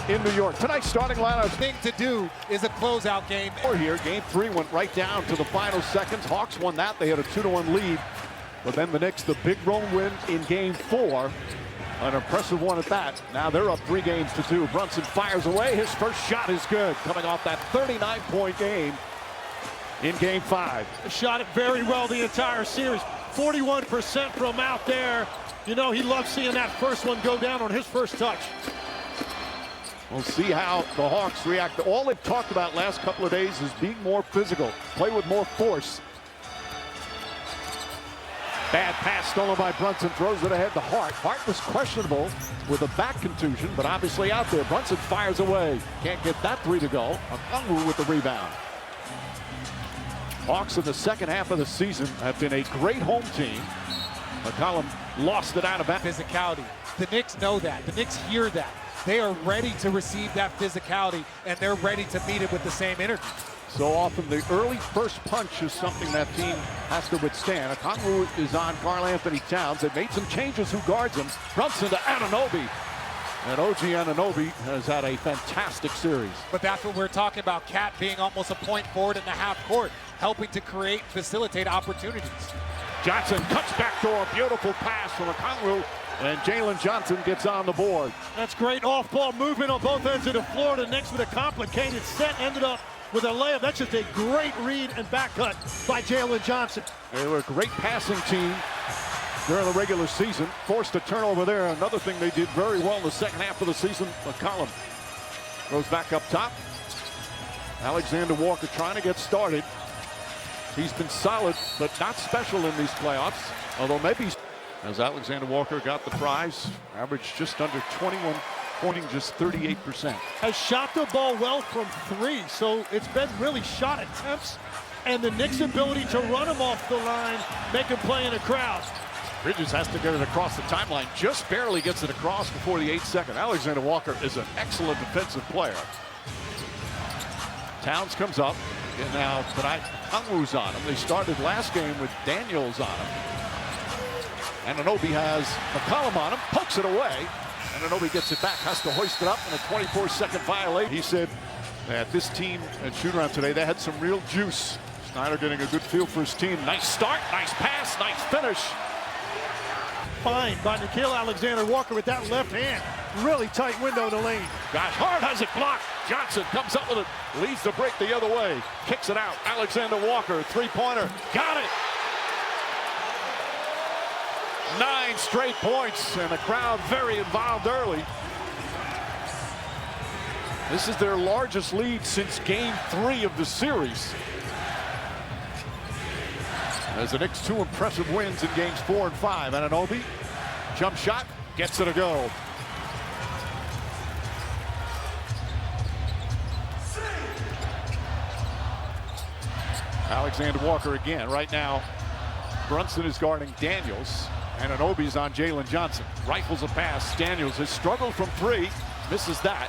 in New York. Tonight's starting lineup. Thing to do is a closeout game. Here, game 3 went right down to the final seconds. Hawks won that. They had a 2-1 lead. But then the Knicks, the big road win in game 4. An impressive one at that. Now they're up 3-2. Brunson fires away. His first shot is good, coming off that 39-point game in game 5. Shot it very well the entire series. 41% from out there. You know, he loves seeing that first one go down on his first touch. We'll see how the Hawks react. All they've talked about last couple of days is being more physical, play with more force. Bad pass stolen by Brunson, throws it ahead to Hart. Hart was questionable with a back contusion, but obviously out there. Brunson fires away. Can't get that 3 to go. Okongwu with the rebound. Hawks in the second half of the season have been a great home team. McCollum lost it out of bounds. Physicality. The Knicks know that. The Knicks hear that. They are ready to receive that physicality, and they're ready to meet it with the same energy. So often the early first punch is something that team has to withstand. Okongwu is on Karl-Anthony Towns. They made some changes. Who guards him? Brunson to Anunoby. And OG Anunoby has had a fantastic series. But that's what we're talking about. Cat being almost a point forward in the half court, helping to create, facilitate opportunities. Johnson cuts back door. Beautiful pass from Okongwu. And Jalen Johnson gets on the board. That's great off-ball movement on both ends of the floor. The Knicks with a complicated set ended up with a layup. That's just a great read and back cut by Jalen Johnson. They were a great passing team during the regular season. Forced a turnover there. Another thing they did very well in the second half of the season. McCollum goes back up top. Alexander Walker trying to get started. He's been solid, but not special in these playoffs. Although maybe as Alexander Walker got the prize, averaged just under 21, pointing just 38%. Has shot the ball well from 3, so it's been really shot attempts, and the Knicks' ability to run him off the line, make him play in a crowd. Bridges has to get it across the timeline, just barely gets it across before the 8th second. Alexander Walker is an excellent defensive player. Towns comes up, and now tonight Okongwu's on him. They started last game with Daniels on him. Anunoby has McCollum on him, pokes it away. Anunoby gets it back, has to hoist it up in a 24-second violation. He said that this team at shoot-around today, they had some real juice. Snyder getting a good feel for his team. Nice start, nice pass, nice finish. Fine by Nickeil Alexander-Walker with that left hand. Really tight window in the lane. Gosh, Hart has it blocked. Johnson comes up with it, leads the break the other way. Kicks it out. Alexander Walker, three-pointer. Got it. 9 straight points, and the crowd very involved early. This is their largest lead since game 3 of the series. As the Knicks 2 impressive wins in games 4 and 5. Anunoby, jump shot, gets it a go. Alexander Walker again. Right now, Brunson is guarding Daniels. Anunoby's on Jalen Johnson. Rifles a pass. Daniels has struggled from 3. Misses that.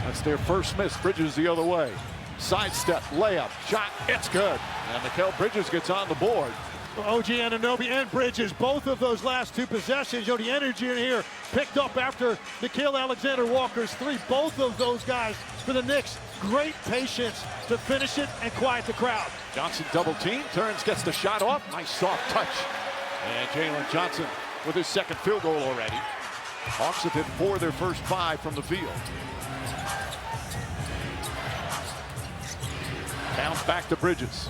That's their first miss. Bridges the other way. Sidestep, layup, shot. It's good. And Mikal Bridges gets on the board. OG Anunoby and Bridges, both of those last 2 possessions. You know, the energy in here picked up after Nickeil Alexander-Walker's 3. Both of those guys for the Knicks. Great patience to finish it and quiet the crowd. Johnson double team, turns, gets the shot off. Nice soft touch. And Jalen Johnson with his second field goal already. Hawks have hit 4 of their first 5 from the field. Bounce back to Bridges.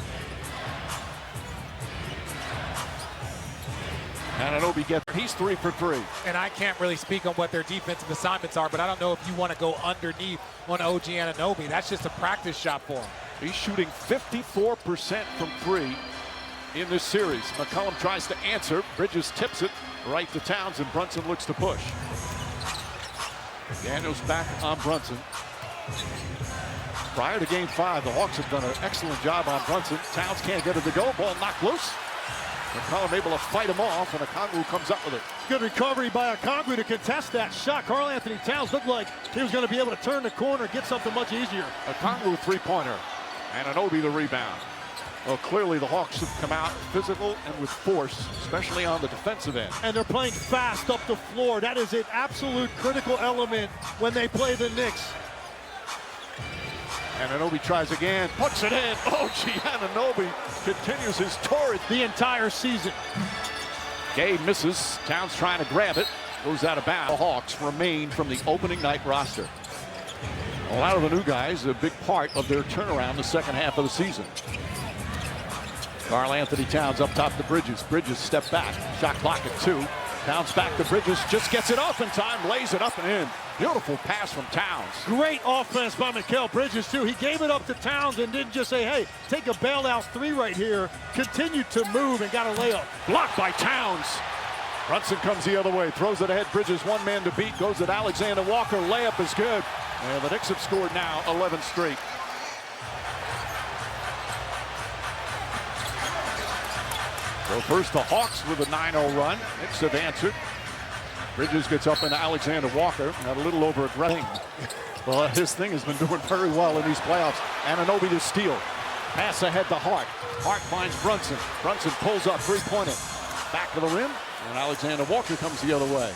Anunoby gets, he's 3 for 3. And I can't really speak on what their defensive assignments are, but I don't know if you want to go underneath on OG Anunoby. That's just a practice shot for him. He's shooting 54% from 3 in this series. McCollum tries to answer. Bridges tips it right to Towns, and Brunson looks to push. Daniels back on Brunson. Prior to game 5, the Hawks have done an excellent job on Brunson. Towns can't get it to go. Ball knocked loose. McCollum able to fight him off, and Okongwu comes up with it. Good recovery by Okongwu to contest that shot. Karl-Anthony Towns looked like he was going to be able to turn the corner, get something much easier. Okongwu three-pointer. Anunoby the rebound. Well, clearly the Hawks have come out physical and with force, especially on the defensive end. And they're playing fast up the floor. That is an absolute critical element when they play the Knicks. Anunoby tries again, puts it in. Oh, Anunoby continues his torrid The entire season. Gay misses. Towns trying to grab it. Goes out of bounds. The Hawks remain from the opening night roster. A lot of the new guys, a big part of their turnaround the second half of the season. Karl Anthony Towns up top to Bridges. Bridges step back. Shot clock at 2. Towns back to Bridges. Just gets it off in time. Lays it up and in. Beautiful pass from Towns. Great offense by Mikal Bridges, too. He gave it up to Towns and didn't just say, hey, take a bailout 3 right here. Continued to move and got a layup. Blocked by Towns. Brunson comes the other way. Throws it ahead. Bridges one man to beat. Goes at Alexander Walker. Layup is good. And the Knicks have scored now 11 straight. So first the Hawks with a 9-0 run. Knicks have answered. Bridges gets up into Alexander Walker. Got a little over aggressive. Well, his thing has been doing very well in these playoffs. Anunoby to steal. Pass ahead to Hart. Hart finds Brunson. Brunson pulls up three-pointer. Back to the rim. And Alexander Walker comes the other way.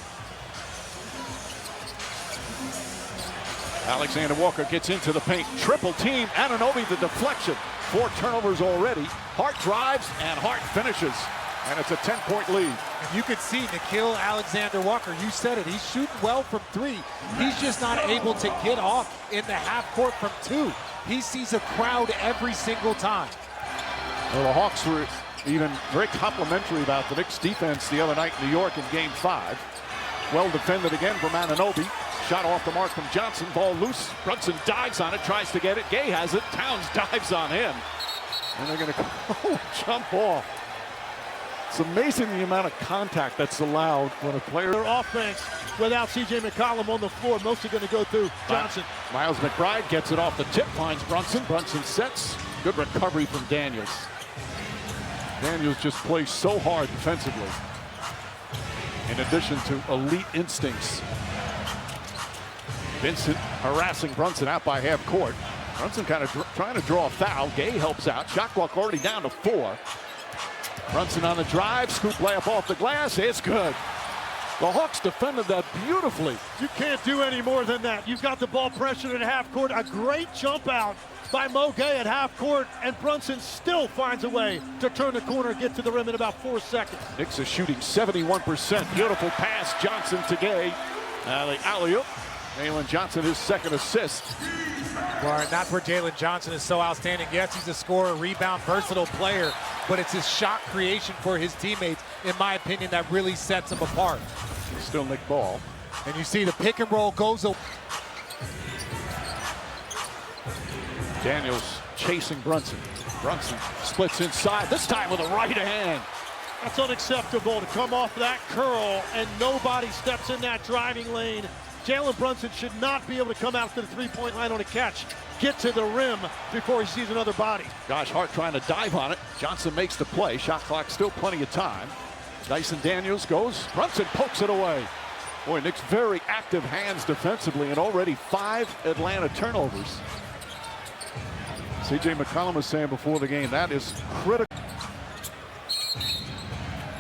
Alexander Walker gets into the paint. Triple team. Anunoby the deflection. 4 turnovers already. Hart drives and Hart finishes. And it's a 10-point lead. You could see Nickeil Alexander-Walker. You said it. He's shooting well from 3. He's just not able to get off in the half court from 2. He sees a crowd every single time. Well, the Hawks were even very complimentary about the Knicks defense the other night in New York in Game 5. Well defended again from Anunoby. Shot off the mark from Johnson. Ball loose. Brunson dives on it, tries to get it. Gay has it. Towns dives on him. And they're going to jump ball. It's amazing the amount of contact that's allowed when a player. Their offense without C.J. McCollum on the floor, mostly going to go through Johnson. Miles McBride gets it off the tip, finds Brunson. Brunson sets. Good recovery from Daniels. Daniels just plays so hard defensively. In addition to elite instincts. Vincent harassing Brunson out by half court. Brunson kind of trying to draw a foul. Gay helps out. Shot clock already down to 4. Brunson on the drive. Scoop layup off the glass. It's good. The Hawks defended that beautifully. You can't do any more than that. You've got the ball pressured at half court. A great jump out by Mo Gay at half court. And Brunson still finds a way to turn the corner and get to the rim in about 4 seconds. Knicks are shooting 71%. Beautiful pass. Johnson to Gay. Now the alley-oop. Jalen Johnson, his second assist. Well, and that's where Jalen Johnson is so outstanding. Yes, he's a scorer, rebound, versatile player, but it's his shot creation for his teammates, in my opinion, that really sets him apart. Still Nick Ball. And you see the pick and roll goes. Daniels chasing Brunson. Brunson splits inside, this time with a right hand. That's unacceptable to come off that curl and nobody steps in that driving lane. Jalen Brunson should not be able to come out to the three-point line on a catch, get to the rim before he sees another body. Josh Hart trying to dive on it. Johnson makes the play. Shot clock still plenty of time. Dyson Daniels goes. Brunson pokes it away. Boy, Knicks very active hands defensively and already 5 Atlanta turnovers. C.J. McCollum was saying before the game, that is critical.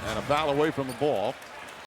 And a foul away from the ball.